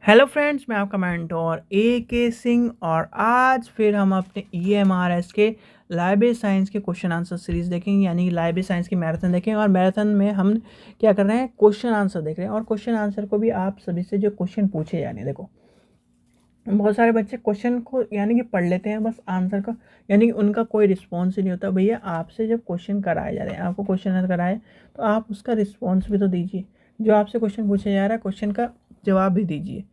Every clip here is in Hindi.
हेलो फ्रेंड्स, मैं आपका मेंटोर के सिंह और आज फिर हम अपने EMRS के लाइब्रेरी साइंस के क्वेश्चन आंसर सीरीज़ देखेंगे, यानी कि लाइब्रेरी साइंस की मैराथन देखेंगे। और मैराथन में हम क्या कर रहे हैं, क्वेश्चन आंसर देख रहे हैं। और क्वेश्चन आंसर को भी आप सभी से जो क्वेश्चन पूछे जा रहे हैं, देखो बहुत सारे बच्चे क्वेश्चन को यानी कि पढ़ लेते हैं बस आंसर का, यानी कि उनका कोई रिस्पॉन्स ही नहीं होता। भैया आपसे जब क्वेश्चन कराए जा रहे हैं, आपको क्वेश्चन आंसर कराए तो आप उसका रिस्पॉन्स भी तो दीजिए। जो आपसे क्वेश्चन पूछा जा रहा है, क्वेश्चन का जवाब भी दीजिए।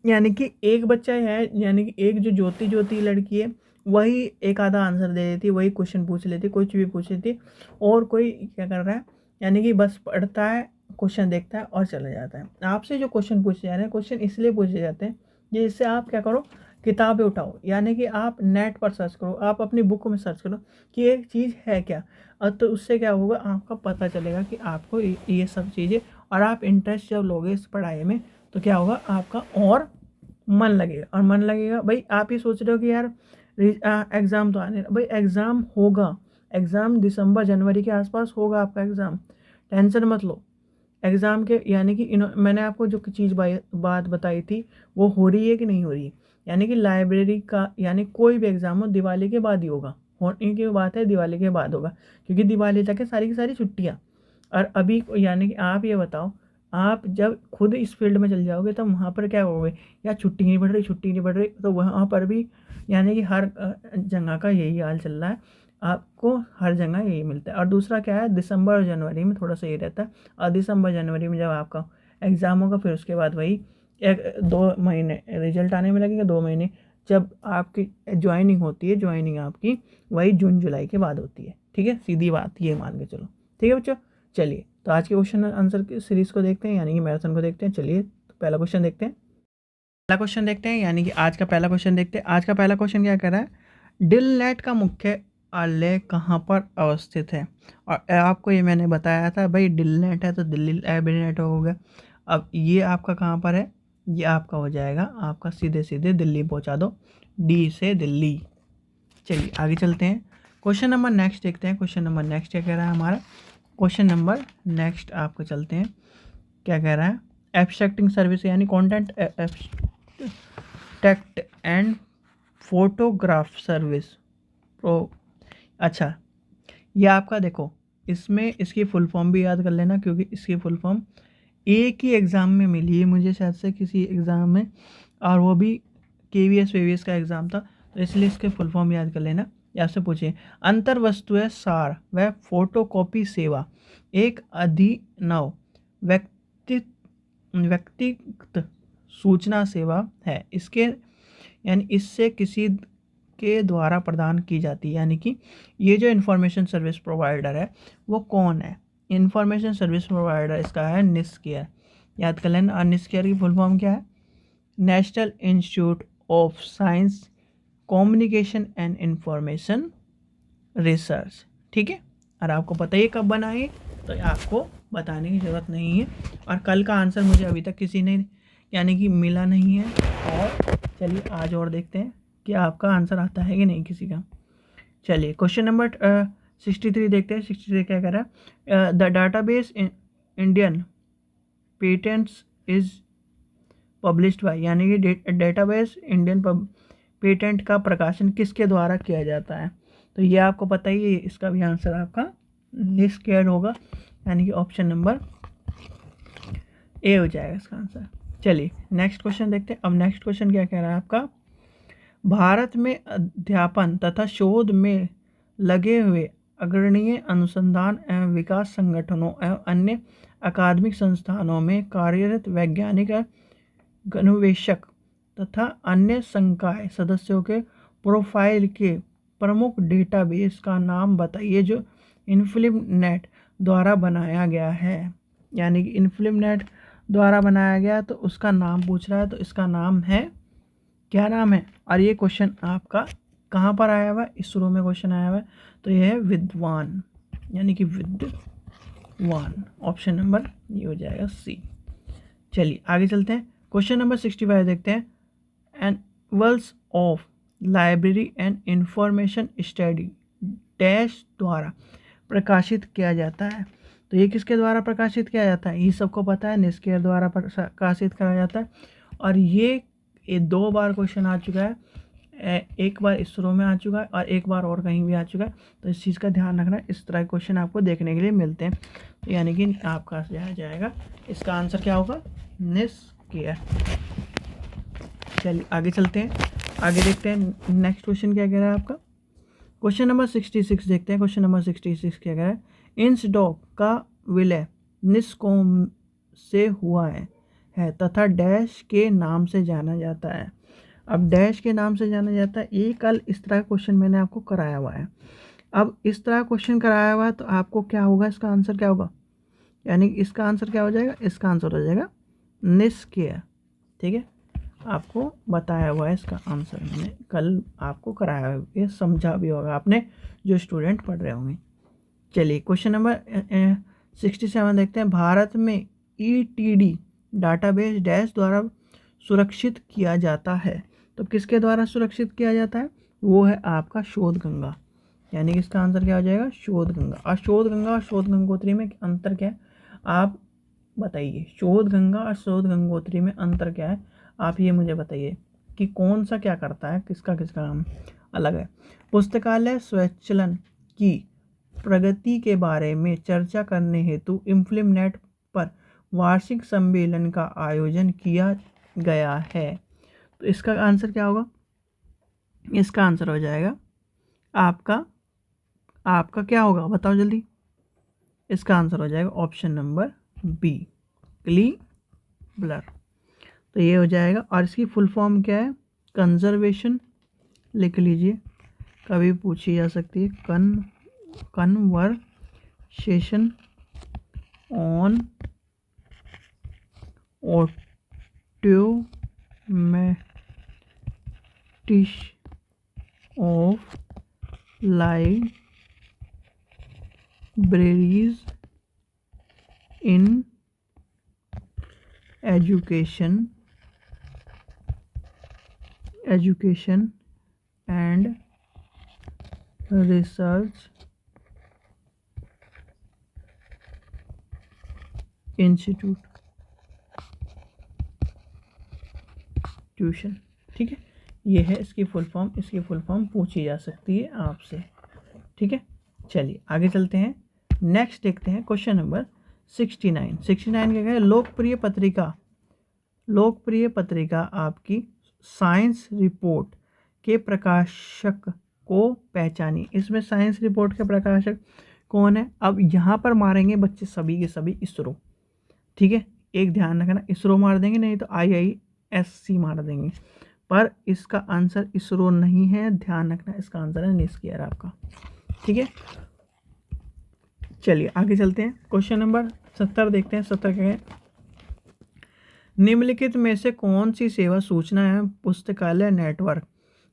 यानी कि एक बच्चा है, यानी कि एक जो ज्योति लड़की है, वही एक आधा आंसर दे देती है, वही क्वेश्चन पूछ लेती, कुछ भी पूछ लेती। और कोई क्या कर रहा है, यानी कि बस पढ़ता है, क्वेश्चन देखता है और चला जाता है। आपसे जो क्वेश्चन पूछे जा रहे हैं, क्वेश्चन इसलिए पूछे जाते हैं जिससे आप क्या करो, किताबें उठाओ, यानी कि आप नेट पर सर्च करो, आप अपनी बुक में सर्च करो कि एक चीज़ है क्या। और तो उससे क्या होगा, आपका पता चलेगा कि आपको ये सब चीज़ें, और आप इंटरेस्ट जब लोगे इस पढ़ाई में तो क्या होगा, आपका और मन लगेगा। और मन लगेगा, भाई आप ही सोच रहे हो कि यार एग्ज़ाम तो आने, भाई एग्ज़ाम होगा। एग्ज़ाम दिसंबर जनवरी के आसपास होगा आपका एग्ज़ाम, टेंशन मत लो। एग्ज़ाम के यानी कि मैंने आपको जो चीज़ बात बताई थी वो हो रही है कि नहीं हो रही है। यानी कि लाइब्रेरी का, यानी कोई भी एग्ज़ाम हो दिवाली के बाद ही होगा, होने की बात है दिवाली के बाद होगा, क्योंकि दिवाली तक है सारी की सारी छुट्टियाँ। और अभी यानी कि आप ये बताओ, आप जब खुद इस फील्ड में चल जाओगे तब वहाँ पर क्या होगे, या छुट्टी नहीं बढ़ रही, छुट्टी नहीं बढ़ रही, तो वहाँ पर भी यानी कि हर जगह का यही हाल चल रहा है। आपको हर जगह यही मिलता है। और दूसरा क्या है, दिसंबर और जनवरी में थोड़ा सा ये रहता है। और दिसंबर जनवरी में जब आपका एग्ज़ाम होगा, फिर उसके बाद वही 1-2 महीने रिजल्ट आने में लगेगा, 2 महीने। जब आपकी ज्वाइनिंग होती है, ज्वाइनिंग आपकी वही जून जुलाई के बाद होती है। ठीक है, सीधी बात ये मान के चलो। ठीक है बच्चों, चलिए तो आज के क्वेश्चन आंसर की सीरीज़ को देखते हैं, यानी कि मैराथन को देखते हैं। चलिए तो पहला क्वेश्चन देखते हैं। पहला क्वेश्चन देखते हैं, यानी कि आज का पहला क्वेश्चन देखते हैं। आज का पहला क्वेश्चन क्या कह रहा है, डिलनेट का मुख्य कार्यालय कहाँ पर अवस्थित है। और आपको ये मैंने बताया था, भाई डिलनेट है तो दिल्ली लाइब्रेरी नेट हो गया। अब ये आपका कहाँ पर है, ये आपका हो जाएगा, आपका सीधे सीधे दिल्ली पहुँचा दो, डी से दिल्ली। चलिए आगे चलते हैं, क्वेश्चन नंबर नेक्स्ट देखते हैं। क्वेश्चन नंबर नेक्स्ट क्या कह रहा है हमारा, क्वेश्चन नंबर नेक्स्ट आपको चलते हैं, क्या कह रहा है, एब्स्ट्रैक्टिंग सर्विस यानी content abstract and photograph service pro. अच्छा, ये आपका देखो, इसमें इसकी फुल फॉर्म भी याद कर लेना, क्योंकि इसकी फुल फॉर्म एक ही एग्ज़ाम में मिली है मुझे, शायद से किसी एग्ज़ाम में, और वो भी KVS वेवीएस का एग्ज़ाम था, तो इसलिए इसके फुल फॉर्म याद कर लेना। या आपसे पूछिए, अंतर वस्तुएं सार व फोटोकॉपी सेवा एक अभिनव व्यक्ति व्यक्तिगत सूचना सेवा है। इसके यानी इससे किसी के द्वारा प्रदान की जाती है, यानी कि ये जो इंफॉर्मेशन सर्विस प्रोवाइडर है वो कौन है, इंफॉर्मेशन सर्विस प्रोवाइडर इसका है निस्केयर। याद कर लेना। और निस्केयर की फुल फॉर्म क्या है, national institute of science communication and information research. ठीक है, और आपको पता ही कब बना है, तो आपको बताने की ज़रूरत नहीं है। और कल का आंसर मुझे अभी तक किसी ने यानी कि मिला नहीं है। और चलिए आज और देखते हैं कि आपका आंसर आता है कि नहीं किसी का। चलिए क्वेश्चन नंबर 63 देखते हैं। 63 क्या कह रहा है, the database Indian patents is published by, यानी कि डेटाबेस इंडियन पेटेंट का प्रकाशन किसके द्वारा किया जाता है। तो ये आपको पता ही है, इसका भी आंसर आपका निस्केयर होगा, यानी कि ऑप्शन नंबर ए हो जाएगा इसका आंसर। चलिए नेक्स्ट क्वेश्चन देखते हैं। अब नेक्स्ट क्वेश्चन क्या कह रहा है आपका, भारत में अध्यापन तथा शोध में लगे हुए अग्रणीय अनुसंधान एवं विकास संगठनों एवं अन्य अकादमिक संस्थानों में कार्यरत वैज्ञानिक अन्वेषक तथा अन्य संकाय सदस्यों के प्रोफाइल के प्रमुख डेटाबेस का नाम बताइए जो इन्फिल्मनेट द्वारा बनाया गया है। यानी कि इन्फिल्मनेट द्वारा बनाया गया, तो उसका नाम पूछ रहा है, तो इसका नाम है, क्या नाम है। और ये क्वेश्चन आपका कहाँ पर आया हुआ है, इसरो में क्वेश्चन आया हुआ है, तो ये है विद्वान, यानी कि विद्वान। ऑप्शन नंबर ये हो जाएगा सी। चलिए आगे चलते हैं, क्वेश्चन नंबर 65 देखते हैं। Annuals of library and information study dash द्वारा प्रकाशित किया जाता है। तो ये किसके द्वारा प्रकाशित किया जाता है, ये सबको पता है, निस के द्वारा प्रकाशित करा जाता है। और ये 2 बार क्वेश्चन आ चुका है, एक बार इसरो में आ चुका है और एक बार और कहीं भी आ चुका है। तो इस चीज़ का ध्यान रखना, इस तरह के क्वेश्चन आपको देखने के लिए मिलते हैं। तो यानी कि आपका जाएगा, इसका आंसर क्या होगा, निष्क्रिय। चलिए आगे चलते हैं, आगे देखते हैं नेक्स्ट क्वेश्चन क्या कह रहा है आपका। क्वेश्चन नंबर 66 देखते हैं। क्वेश्चन नंबर 66 क्या कह रहा है, इंसडॉक का विलय निस्कॉम से हुआ है तथा डैश के नाम से जाना जाता है। अब डैश के नाम से जाना जाता है, ये कल इस तरह का क्वेश्चन मैंने आपको कराया हुआ है। अब इस तरह क्वेश्चन कराया हुआ है तो आपको क्या होगा, इसका आंसर क्या होगा, यानी इसका आंसर क्या हो जाएगा, इसका आंसर हो जाएगा निष्क्रिय। ठीक है, आपको बताया हुआ है इसका आंसर, मैंने कल आपको कराया हुआ, ये समझा भी होगा आपने जो स्टूडेंट पढ़ रहे होंगे। चलिए क्वेश्चन नंबर 67 देखते हैं। भारत में ETD डाटाबेस डैश द्वारा सुरक्षित किया जाता है। तो किसके द्वारा सुरक्षित किया जाता है, वो है आपका शोध गंगा, यानी कि इसका आंसर क्या हो जाएगा, शोध गंगा। और शोध गंगा और शोध गंगोत्री में अंतर क्या है, आप बताइए। शोध गंगा और शोध गंगोत्री में अंतर क्या है, आप ये मुझे बताइए कि कौन सा क्या करता है, किसका किसका नाम अलग है। पुस्तकालय स्वैच्छलन की प्रगति के बारे में चर्चा करने हेतु इन्फ्लिमनेट पर वार्षिक सम्मेलन का आयोजन किया गया है। तो इसका आंसर क्या होगा, इसका आंसर हो जाएगा आपका क्या होगा, बताओ जल्दी। इसका आंसर हो जाएगा ऑप्शन नंबर बी, क्लीबलर। तो ये हो जाएगा। और इसकी फुल फॉर्म क्या है, कंजर्वेशन, लिख लीजिए, कभी पूछी जा सकती है, conversation on automation of libraries in education and research institution। ठीक है, ये है इसकी फुल फॉर्म, इसकी फुल फॉर्म पूछी जा सकती है आपसे। ठीक है, चलिए आगे चलते हैं, नेक्स्ट देखते हैं क्वेश्चन नंबर 69 क्या है, लोकप्रिय पत्रिका आपकी साइंस रिपोर्ट के प्रकाशक को पहचानिए। इसमें साइंस रिपोर्ट के प्रकाशक कौन है, अब यहाँ पर मारेंगे बच्चे सभी के सभी इसरो। ठीक है, एक ध्यान रखना, इसरो मार देंगे, नहीं तो IISc मार देंगे, पर इसका आंसर इसरो नहीं है, ध्यान रखना, इसका आंसर है निष्क्रिय आपका। ठीक है, चलिए आगे चलते हैं, क्वेश्चन नंबर 70 देखते हैं। 70 क्या है, निम्नलिखित में से कौन सी सेवा सूचना एवं पुस्तकालय नेटवर्क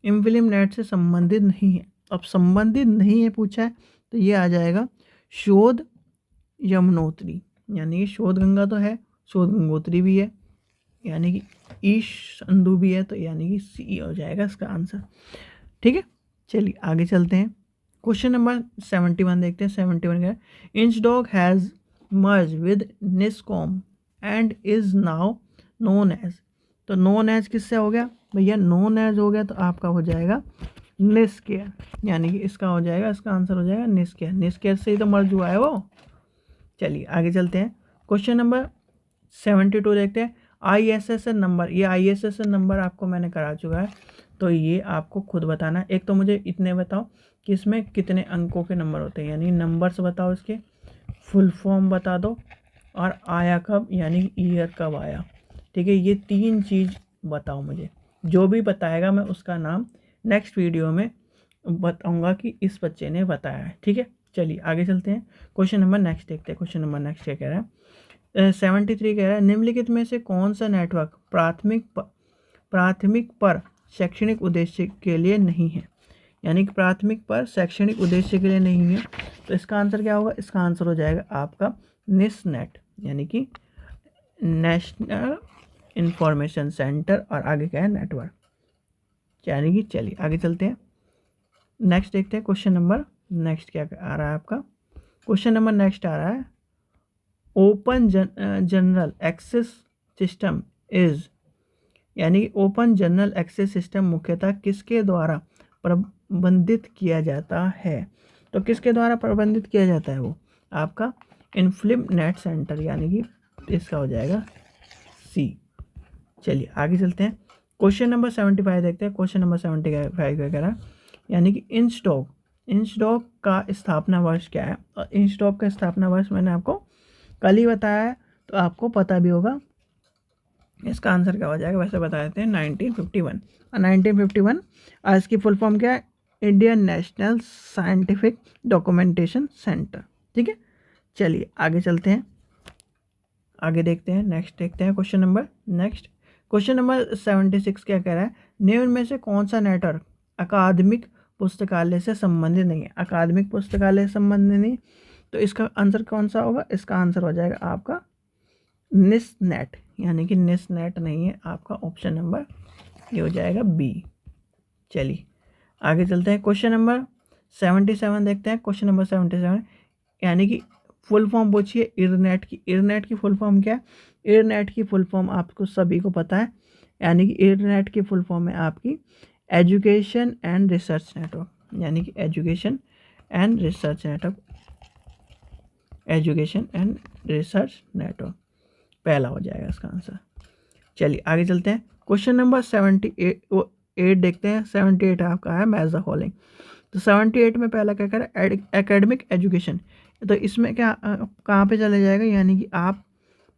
इन्फ्लिमनेट से संबंधित नहीं है। अब संबंधित नहीं है पूछा है, तो ये आ जाएगा शोध यमुनोत्री, यानी कि शोध गंगा तो है, शोध गंगोत्री भी है, यानी कि ईश संधु भी है, तो यानी कि सी हो जाएगा इसका आंसर। ठीक है, चलिए आगे चलते हैं, क्वेश्चन नंबर 71 देखते हैं। 71 क्या है, INSDOC has merged with NISCOM and is now known as. तो नोन एज किससे हो गया भैया, नोन एज हो गया, तो आपका हो जाएगा निष्क्रिय, यानी कि इसका हो जाएगा, इसका आंसर हो जाएगा निष्क्रिय। निष्क्रिय से ही तो मर्ज हुआ है वो। चलिए आगे चलते हैं, क्वेश्चन नंबर 72 देखते हैं। ISSN नंबर, ये ISSN नंबर आपको मैंने करा चुका है, तो ये आपको खुद बताना है। एक तो मुझे इतने बताओ कि इसमें कितने अंकों के नंबर होते हैं, यानी नंबर्स बताओ, इसके फुल फॉर्म बता दो, और आया कब, यानी ईयर कब आया। ठीक है, ये 3 चीज़ बताओ मुझे, जो भी बताएगा मैं उसका नाम नेक्स्ट वीडियो में बताऊंगा कि इस बच्चे ने बताया है। ठीक है, चलिए आगे चलते हैं, क्वेश्चन नंबर नेक्स्ट देखते हैं। क्वेश्चन नंबर नेक्स्ट क्या कह रहा है, 73 कह रहा है, निम्नलिखित में से कौन सा नेटवर्क प्राथमिक पर शैक्षणिक उद्देश्य के लिए नहीं है, यानी कि प्राथमिक पर शैक्षणिक उद्देश्य के लिए नहीं है। तो इसका आंसर क्या होगा, इसका आंसर हो जाएगा आपका निस्नेट, यानी कि नेशनल इंफॉर्मेशन सेंटर, और आगे क्या है नेटवर्क, यानी कि चलिए आगे चलते हैं, नेक्स्ट देखते हैं। क्वेश्चन नंबर नेक्स्ट क्या आ रहा है आपका, क्वेश्चन नंबर नेक्स्ट आ रहा है open general access system is, यानी ओपन जनरल एक्सेस सिस्टम मुख्यतः किसके द्वारा प्रबंधित किया जाता है? तो किसके द्वारा प्रबंधित किया जाता है? वो आपका इन्फ्लिम नेट सेंटर, यानी कि इसका हो जाएगा सी। चलिए आगे चलते हैं। क्वेश्चन नंबर 75 देखते हैं। क्वेश्चन नंबर 75 वगैरह, यानी कि इंस्टॉक का स्थापना वर्ष क्या है? और इंस्टॉक का स्थापना वर्ष मैंने आपको कल ही बताया है, तो आपको पता भी होगा। इसका आंसर क्या हो जाएगा? वैसे बता देते हैं 1951। और 1951 और इसकी फुल फॉर्म क्या है? Indian national scientific documentation centre. ठीक है, चलिए आगे चलते हैं, आगे देखते हैं। नेक्स्ट देखते हैं question number. Next question number 76 क्या कह रहा है? निम्न में से कौन सा नेटवर्क अकादमिक पुस्तकालय से संबंधित नहीं है? अकादमिक पुस्तकालय से संबंधित नहीं, तो इसका आंसर कौन सा होगा? इसका आंसर हो जाएगा आपका निस्नेट, यानी कि निस्नेट नहीं है आपका। ऑप्शन नंबर ये हो जाएगा बी। चलिए आगे चलते हैं। क्वेश्चन नंबर 77 देखते हैं। क्वेश्चन नंबर 77, यानी कि फुल फॉर्म पूछिए इरनेट की। इरनेट की फुल फॉर्म क्या है? इरनेट की फुल फॉर्म आपको सभी को पता है, यानी कि इरनेट की फुल फॉर्म है आपकी एजुकेशन एंड रिसर्च नेटवर्क, यानी कि education and research network, education and research network पहला हो जाएगा इसका आंसर। चलिए आगे चलते हैं। क्वेश्चन नंबर 78 देखते हैं। 78 आपका है मैच द फॉलोइंग। तो 78 में पहला क्या करें? Academic education. तो इसमें क्या कहाँ पे चले जाएगा? यानी कि आप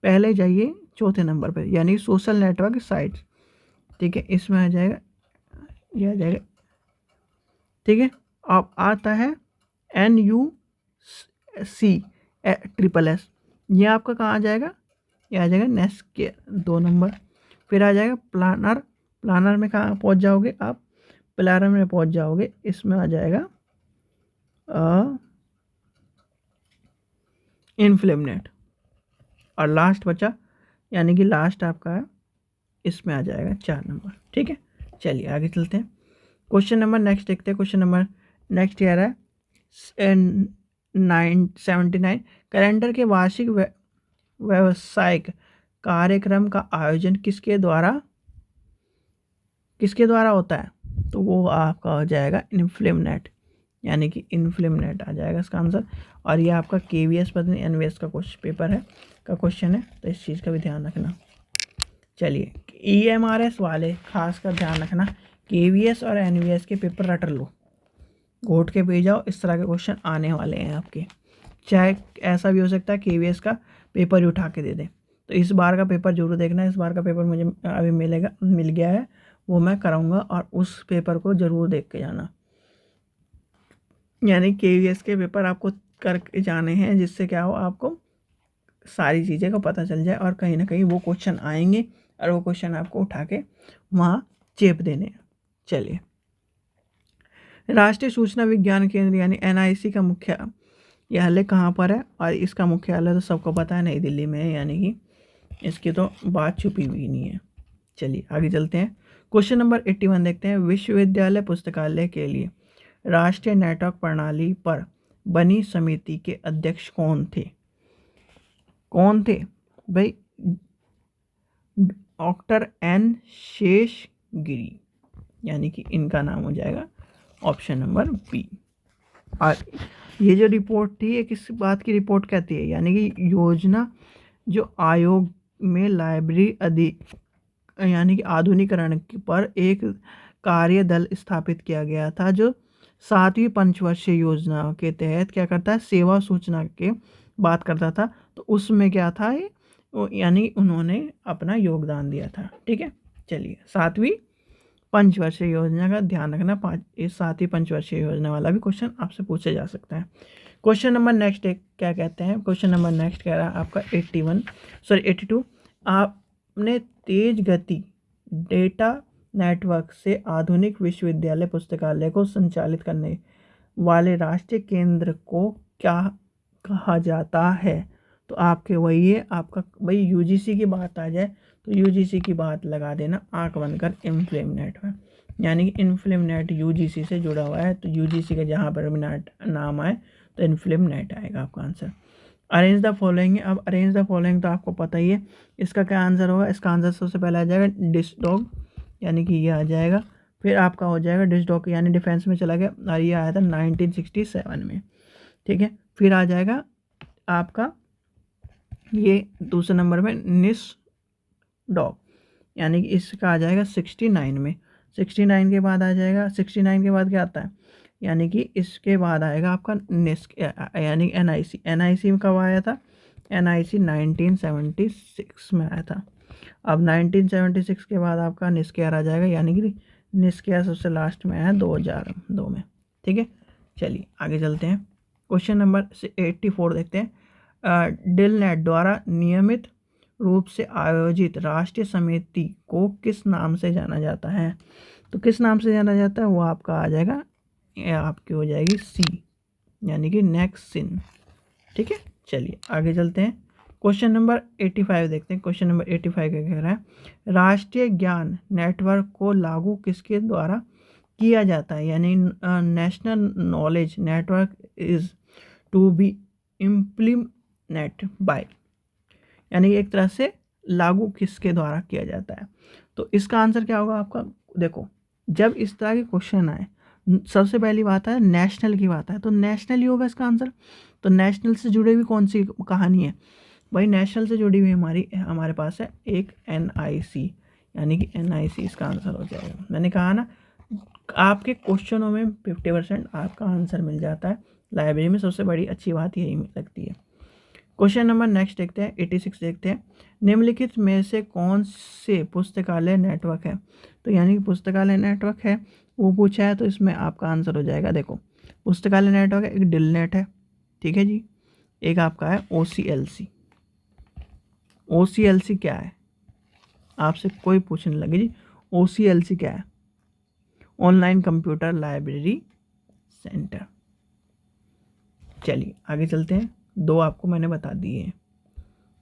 पहले जाइए चौथे नंबर पे, यानी सोशल नेटवर्क साइट्स। ठीक है, इसमें आ जाएगा, यह आ जाएगा। ठीक है, अब आता है NUC SSS, ये आपका कहाँ आ जाएगा? ये आ जाएगा नेक्स्ट के 2 नंबर। फिर आ जाएगा प्लानर। प्लानर में कहाँ पहुँच जाओगे आप? प्लानर में पहुँच जाओगे, इसमें आ जाएगा इन्फ्लेमनेट। और लास्ट बचा, यानी कि लास्ट आपका है, इसमें आ जाएगा 4 नंबर। ठीक है, चलिए आगे चलते हैं। क्वेश्चन नंबर नेक्स्ट देखते हैं। क्वेश्चन नंबर नेक्स्ट क्या है? 79 कैलेंडर के वार्षिक व्यावसायिक कार्यक्रम का आयोजन किसके द्वारा होता है? तो वो आपका हो जाएगा इन्फ्लेमनेट, यानी कि इन्फ्लेमनेट आ जाएगा इसका आंसर। और ये आपका KVS पता नहीं NVS का क्वेश्चन पेपर है का क्वेश्चन है, तो इस चीज़ का भी ध्यान रखना। चलिए EMRS वाले खासकर ध्यान रखना, KVS और NVS के पेपर रट लो, घोट के भेज जाओ, इस तरह के क्वेश्चन आने वाले हैं आपके। चाहे ऐसा भी हो सकता है KVS का पेपर ही उठा के दे दें, तो इस बार का पेपर जरूर देखना। इस बार का पेपर मुझे अभी मिल गया है, वो मैं कराऊंगा, और उस पेपर को ज़रूर देख के जाना। यानी KVS के पेपर आपको करके जाने हैं, जिससे क्या हो, आपको सारी चीज़ें का पता चल जाए, और कहीं ना कहीं वो क्वेश्चन आएंगे और वो क्वेश्चन आपको उठा के वहाँ चेप देने। चलिए, राष्ट्रीय सूचना विज्ञान केंद्र यानी NIC का मुख्यालय कहाँ पर है? और इसका मुख्यालय तो सबको पता है, नई दिल्ली में है, यानी कि इसकी तो बात छुपी हुई नहीं है। चलिए आगे चलते हैं। क्वेश्चन नंबर 81 देखते हैं। विश्वविद्यालय पुस्तकालय के लिए राष्ट्रीय नेटवर्क प्रणाली पर बनी समिति के अध्यक्ष कौन थे? भाई, डॉक्टर N शेषगिरी, यानी कि इनका नाम हो जाएगा ऑप्शन नंबर बी। और ये जो रिपोर्ट थी, ये किस बात की रिपोर्ट कहती है? यानी कि योजना जो आयोग में लाइब्रेरी यानी कि आधुनिकीकरण पर एक कार्य दल स्थापित किया गया था, जो 7वीं पंचवर्षीय योजना के तहत क्या करता है? सेवा सूचना के बात करता था। तो उसमें क्या था ये, यानी उन्होंने अपना योगदान दिया था। ठीक है, चलिए 7वीं पंचवर्षीय योजना का ध्यान रखना। इस 7वीं पंचवर्षीय योजना वाला भी क्वेश्चन आपसे पूछा जा सकता है। क्वेश्चन नंबर नेक्स्ट क्या कहते हैं? क्वेश्चन नंबर नेक्स्ट कह रहा है आपका 82। आपने तेज गति डेटा नेटवर्क से आधुनिक विश्वविद्यालय पुस्तकालय को संचालित करने वाले राष्ट्रीय केंद्र को क्या कहा जाता है? तो आपके वही है आपका, भाई UGC की बात आ जाए तो UGC की बात लगा देना आंख बनकर इन्फ्लेमनेट है, यानी कि इन्फ्लेमनेट UGC से जुड़ा हुआ है। तो UGC का जहाँ पर भी नाम आए तो इन्फ्लेमनेट आएगा आपका आंसर। अरेंज द फॉलोइंग, अब अरेंज द फॉलोइंग तो आपको पता ही है, इसका क्या आंसर होगा, इसका आंसर सबसे पहले आ जाएगा डिश डॉग, यानी कि ये आ जाएगा। फिर आपका हो जाएगा डिश डॉग, यानी डिफेंस में चला गया, और ये आया था 1967 में, ठीक है। फिर आ जाएगा आपका ये दूसरे नंबर में निस डॉग, यानी कि इसका आ जाएगा 69 में। 69 के बाद आ जाएगा, 69 के बाद क्या आता है, यानी कि इसके बाद आएगा आपका निस्क, यानी NIC। NIC कब आया था, NIC 1976 में आया था। अब 1976 के बाद आपका निस्केयर आ जाएगा, यानी कि निस्केयर सबसे लास्ट में आया 2002 में, ठीक है। चलिए आगे चलते हैं, क्वेश्चन नंबर 84 देखते हैं। डिल नेट द्वारा नियमित रूप से आयोजित राष्ट्रीय समिति को किस नाम से जाना जाता है, तो किस नाम से जाना जाता है वो आपका आ जाएगा, ये आपकी हो जाएगी C, यानी कि नेक्सिन, ठीक है। चलिए आगे चलते हैं, क्वेश्चन नंबर 85 देखते हैं। क्वेश्चन नंबर 85 क्या कह रहा है, राष्ट्रीय ज्ञान नेटवर्क को लागू किसके द्वारा किया जाता है, यानी national knowledge network is to be implement by, यानी एक तरह से लागू किसके द्वारा किया जाता है। तो इसका आंसर क्या होगा आपका, देखो जब इस तरह के क्वेश्चन आए, सबसे पहली बात है नेशनल की बात है, तो नेशनल ही होगा इसका आंसर। तो नेशनल से जुड़े हुई कौन सी कहानी है भाई, नेशनल से जुड़ी हुई हमारे पास है एक NIC, यानी कि NIC इसका आंसर हो जाएगा। मैंने कहा ना, आपके क्वेश्चनों में 50% आपका आंसर मिल जाता है, लाइब्रेरी में सबसे बड़ी अच्छी बात यही लगती है। क्वेश्चन नंबर नेक्स्ट देखते हैं, 86 देखते हैं, निम्नलिखित में से कौन से पुस्तकालय नेटवर्क है, तो यानी कि पुस्तकालय नेटवर्क है वो पूछा है, तो इसमें आपका आंसर हो जाएगा, देखो पुस्तकालय नेटवर्क है, एक डिलनेट है, ठीक है जी, एक आपका है OCLC। OCLC क्या है, आपसे कोई पूछने लगे जी OCLC क्या है, ऑनलाइन कंप्यूटर लाइब्रेरी सेंटर। चलिए आगे चलते हैं, दो आपको मैंने बता दिए हैं।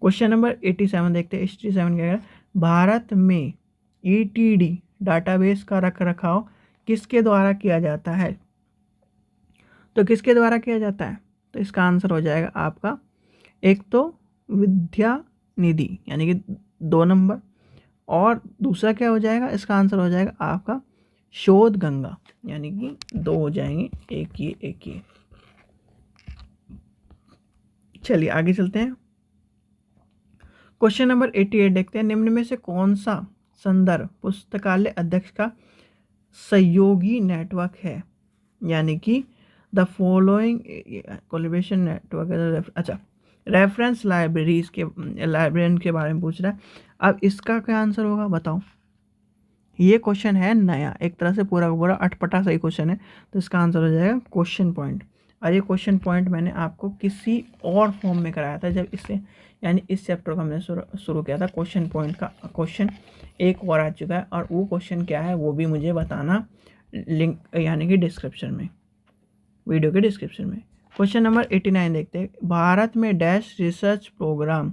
क्वेश्चन नंबर 87 देखते हैं, 87 क्या है, भारत में ETD डाटाबेस का रख रखाव किसके द्वारा किया जाता है, तो किसके द्वारा किया जाता है, तो इसका आंसर हो जाएगा आपका, एक तो विद्या निधि, यानी कि 2 नंबर, और दूसरा क्या हो जाएगा, इसका आंसर हो जाएगा आपका शोध गंगा, यानी कि 2 हो जाएंगे, एक ये। चलिए आगे चलते हैं, क्वेश्चन नंबर 88 देखते हैं, निम्न में से कौन सा संदर्भ पुस्तकालय अध्यक्ष का सहयोगी नेटवर्क है, यानी कि द फॉलोइंग कोलैबोरेशन नेटवर्क, अच्छा रेफरेंस लाइब्रेरीज के लाइब्रेरियन के बारे में पूछ रहा है। अब इसका क्या आंसर होगा बताओ, ये क्वेश्चन है नया, एक तरह से पूरा का पूरा अटपटा सही क्वेश्चन है, तो इसका आंसर हो जाएगा क्वेश्चन पॉइंट। और ये क्वेश्चन पॉइंट मैंने आपको किसी और फॉर्म में कराया था, जब इससे यानी इस चैप्टर को हमने शुरू किया था, क्वेश्चन पॉइंट का क्वेश्चन एक और आ चुका है, और वो क्वेश्चन क्या है वो भी मुझे बताना, लिंक यानी कि डिस्क्रिप्शन में, वीडियो के डिस्क्रिप्शन में। क्वेश्चन नंबर 89 देखते हैं, भारत में डैश रिसर्च प्रोग्राम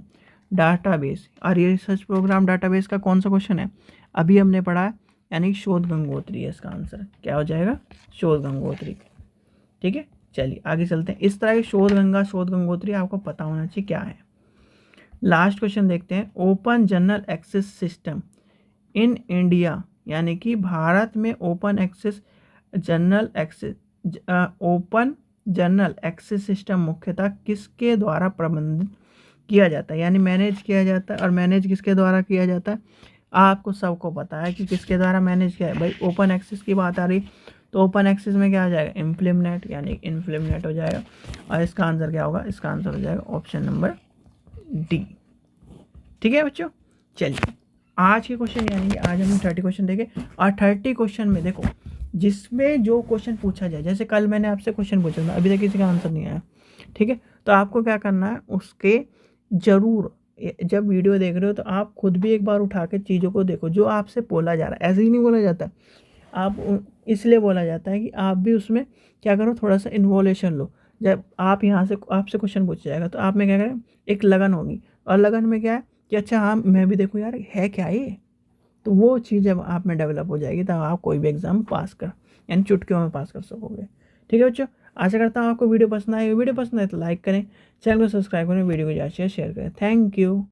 डाटाबेस, और ये रिसर्च प्रोग्राम डाटाबेस का कौन सा क्वेश्चन है, अभी हमने पढ़ा है, यानी शोध गंगोत्री है, इसका आंसर क्या हो जाएगा, शोध गंगोत्री, ठीक है। चलिए आगे चलते हैं, इस तरह के शोध गंगा शोध गंगोत्री आपको पता होना चाहिए क्या है। लास्ट क्वेश्चन देखते हैं, open general access system in India, यानी कि भारत में ओपन जनरल एक्सेस सिस्टम मुख्यतः किसके द्वारा प्रबंधित किया जाता है, यानी मैनेज किया जाता है, और मैनेज किसके द्वारा किया जाता है, आपको सबको पता है कि किसके द्वारा मैनेज किया है भाई, ओपन एक्सेस की बात आ रही, तो ओपन एक्सेस में क्या आ जाएगा, इम्प्लीमेंट, यानी इन्फ्लीमेंट हो जाएगा, और इसका आंसर क्या होगा, इसका आंसर हो जाएगा ऑप्शन नंबर D, ठीक है बच्चों। चलिए आज के क्वेश्चन, यानी कि आज हमने 30 क्वेश्चन देखे, और 30 क्वेश्चन में देखो जिसमें जो क्वेश्चन पूछा जाए, जैसे कल मैंने आपसे क्वेश्चन पूछा था, अभी तक किसी का आंसर नहीं आया, ठीक है, तो आपको क्या करना है, उसके ज़रूर जब वीडियो देख रहे हो तो आप खुद भी एक बार उठा के चीज़ों को देखो, जो आपसे बोला जा रहा है, ऐसे ही नहीं बोला जाता, आप इसलिए बोला जाता है कि आप भी उसमें क्या करो, थोड़ा सा इन्वॉल्यूशन लो। जब आप यहाँ से आपसे क्वेश्चन पूछ जाएगा तो आप में क्या करें, एक लगन होगी, और लगन में क्या है कि अच्छा हाँ मैं भी देखूँ यार है क्या ये, तो वो चीज़ जब आप में डेवलप हो जाएगी तब आप कोई भी एग्ज़ाम पास कर, यानी चुटकियों में पास कर सकोगे, ठीक है बच्चों। आशा करता हूँ आपको वीडियो पसंद आए। वीडियो पसंद आए तो लाइक करें, चैनल को सब्सक्राइब करें, वीडियो को ज़्यादा से शेयर करें। Thank you.